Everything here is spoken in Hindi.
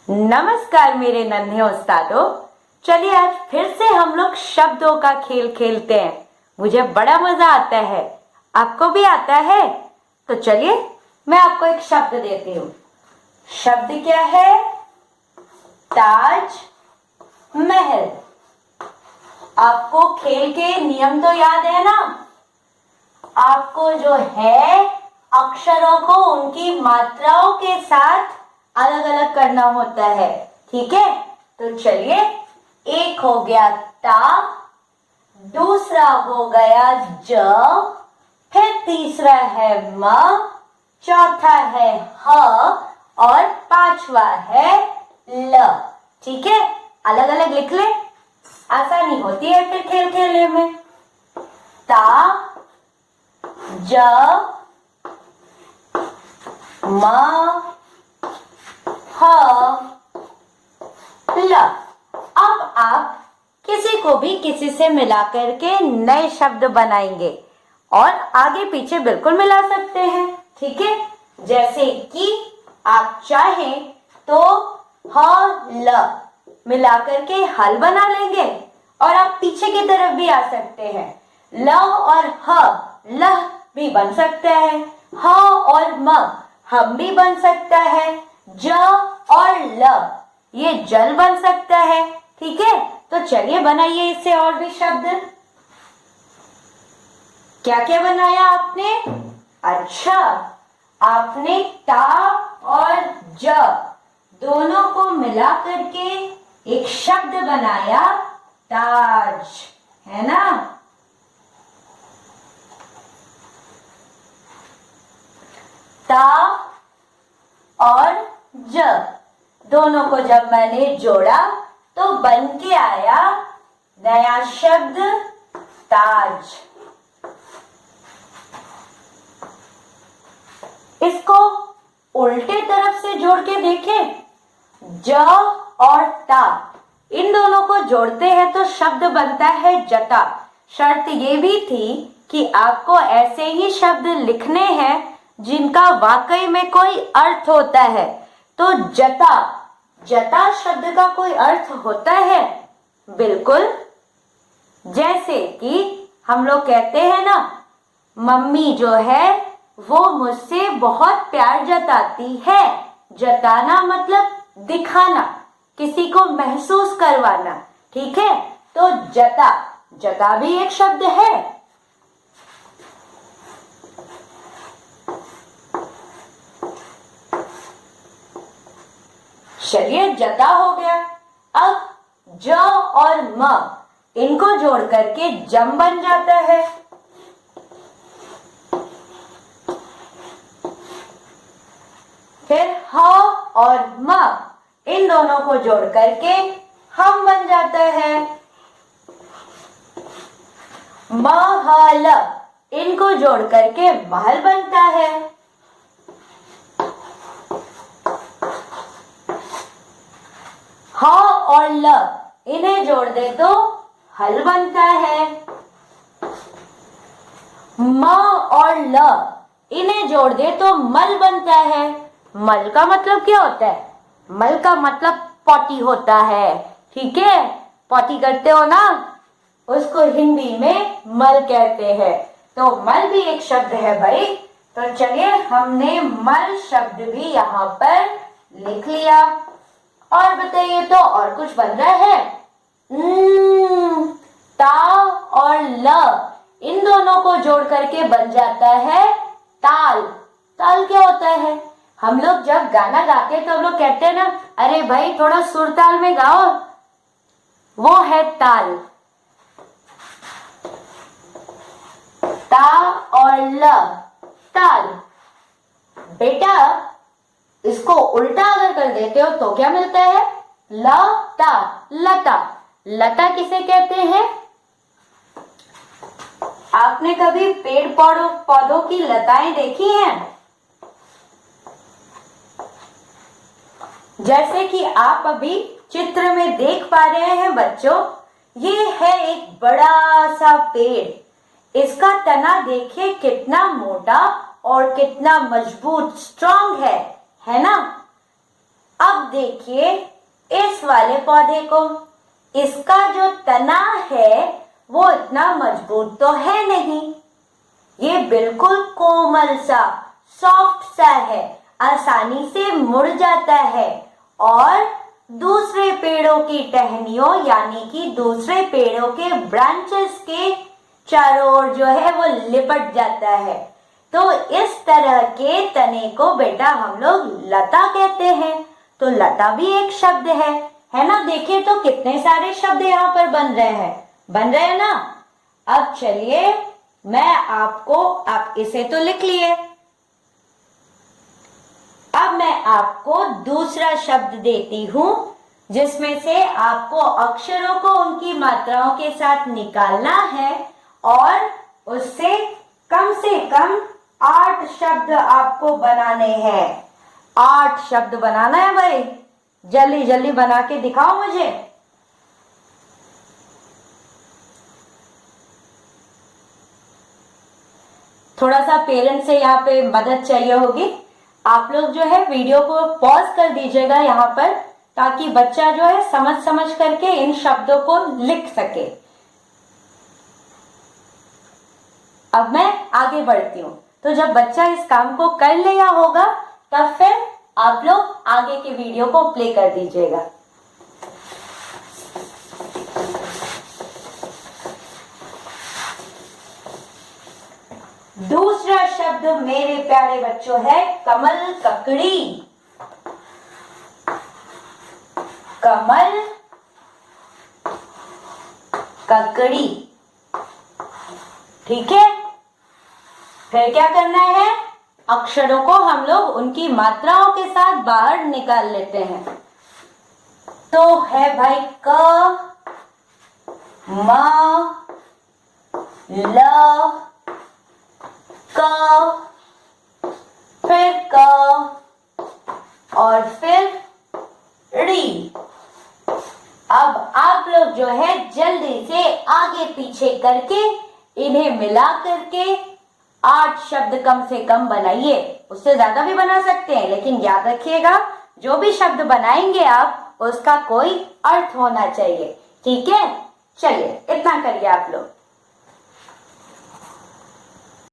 नमस्कार मेरे नन्हे उस्तादों। चलिए आज फिर से हम लोग शब्दों का खेल खेलते हैं। मुझे बड़ा मजा आता है, आपको भी आता है? तो चलिए मैं आपको एक शब्द देती हूँ। शब्द क्या है? ताज महल। आपको खेल के नियम तो याद है ना? आपको जो है अक्षरों को उनकी मात्राओं के साथ अलग अलग करना होता है, ठीक है? तो चलिए, एक हो गया ता, दूसरा हो गया ज, फिर तीसरा है म, चौथा है ह और पांचवा है ल। ठीक है, अलग अलग लिख ले, आसानी होती है फिर खेल खेलने में। ता, ज, म, ह, ल। अब आप किसी को भी किसी से मिला करके नए शब्द बनाएंगे और आगे पीछे बिल्कुल मिला सकते हैं, ठीक है? जैसे कि आप चाहें तो ह ल मिला करके हल बना लेंगे और आप पीछे की तरफ भी आ सकते हैं। ल और ह लह भी बन सकता है, ह और म हम भी बन सकता है, ज और ल ये जल बन सकता है, ठीक है? तो चलिए बनाइए इससे और भी शब्द। क्या क्या बनाया आपने? अच्छा, आपने ता और ज दोनों को मिला करके एक शब्द बनाया, ताज, है ना? ता और ज दोनों को जब मैंने जोड़ा तो बन के आया नया शब्द ताज। इसको उल्टे तरफ से जोड़ के देखें, ज और ता इन दोनों को जोड़ते हैं तो शब्द बनता है जता। शर्त ये भी थी कि आपको ऐसे ही शब्द लिखने हैं जिनका वाकई में कोई अर्थ होता है। तो जता, जता शब्द का कोई अर्थ होता है? बिल्कुल। जैसे कि हम लोग कहते हैं ना, मम्मी जो है वो मुझसे बहुत प्यार जताती है। जताना मतलब दिखाना, किसी को महसूस करवाना, ठीक है? तो जता, जता भी एक शब्द है। चलिए, जता हो गया। अब ज और म इनको जोड़ करके जम बन जाता है। फिर ह और म इन दोनों को जोड़ करके हम बन जाता है। महल इनको जोड़ करके महल बनता है। ह और ल इन्हें जोड़ दे तो हल बनता है। म और ल इन्हें जोड़ दे तो मल बनता है। मल का मतलब क्या होता है? मल का मतलब पॉटी होता है, ठीक है? पॉटी करते हो ना, उसको हिंदी में मल कहते हैं। तो मल भी एक शब्द है भाई। तो चलिए, हमने मल शब्द भी यहाँ पर लिख लिया। और बताइए, तो और कुछ बन रहा है? ता और ल इन दोनों को जोड़ करके बन जाता है ताल। ताल क्या होता है? हम लोग जब गाना गाते हैं तो हम लोग कहते हैं ना, अरे भाई थोड़ा सुर ताल में गाओ, वो है ताल। ता और ल, ताल। बेटा, इसको उल्टा अगर कर देते हो तो क्या मिलता है? लता, लता। लता किसे कहते हैं? आपने कभी पेड़ पौधों की लताएं देखी हैं? जैसे कि आप अभी चित्र में देख पा रहे हैं बच्चों, ये है एक बड़ा सा पेड़। इसका तना देखिए कितना मोटा और कितना मजबूत, स्ट्रांग है ना? अब अब देखिए इस वाले पौधे को, इसका जो तना है वो इतना मजबूत तो है नहीं, ये बिल्कुल कोमल सा, सॉफ्ट सा है, आसानी से मुड़ जाता है और दूसरे पेड़ों की टहनियों यानी कि दूसरे पेड़ों के ब्रांचेस के चारों ओर जो है वो लिपट जाता है। तो इस तरह के तने को बेटा हम लोग लता कहते हैं। तो लता भी एक शब्द है ना। देखिए तो कितने सारे शब्द यहाँ पर बन रहे हैं ना। अब चलिए मैं आपको, आप इसे तो लिख लिए, अब मैं आपको दूसरा शब्द देती हूं जिसमें से आपको अक्षरों को उनकी मात्राओं के साथ निकालना है और उससे कम 8 शब्द आपको बनाने हैं। 8 शब्द बनाना है भाई, जल्दी जल्दी बना के दिखाओ मुझे। थोड़ा सा पेरेंट्स से यहाँ पे मदद चाहिए होगी। आप लोग जो है वीडियो को पॉज कर दीजिएगा यहाँ पर, ताकि बच्चा जो है समझ करके इन शब्दों को लिख सके। अब मैं आगे बढ़ती हूँ। तो जब बच्चा इस काम को कर लिया होगा तब फिर आप लोग आगे के वीडियो को प्ले कर दीजिएगा। दूसरा शब्द मेरे प्यारे बच्चों है कमल ककड़ी। कमल ककड़ी, ठीक है। फिर क्या करना है, अक्षरों को हम लोग उनकी मात्राओं के साथ बाहर निकाल लेते हैं। तो है भाई क, म, ल, क, फिर क और फिर ड़ी। अब आप लोग जो है जल्दी से आगे पीछे करके इन्हें मिला करके 8 शब्द कम से कम बनाइए। उससे ज्यादा भी बना सकते हैं, लेकिन याद रखिएगा जो भी शब्द बनाएंगे आप उसका कोई अर्थ होना चाहिए, ठीक है। चलिए इतना करिए आप लोग।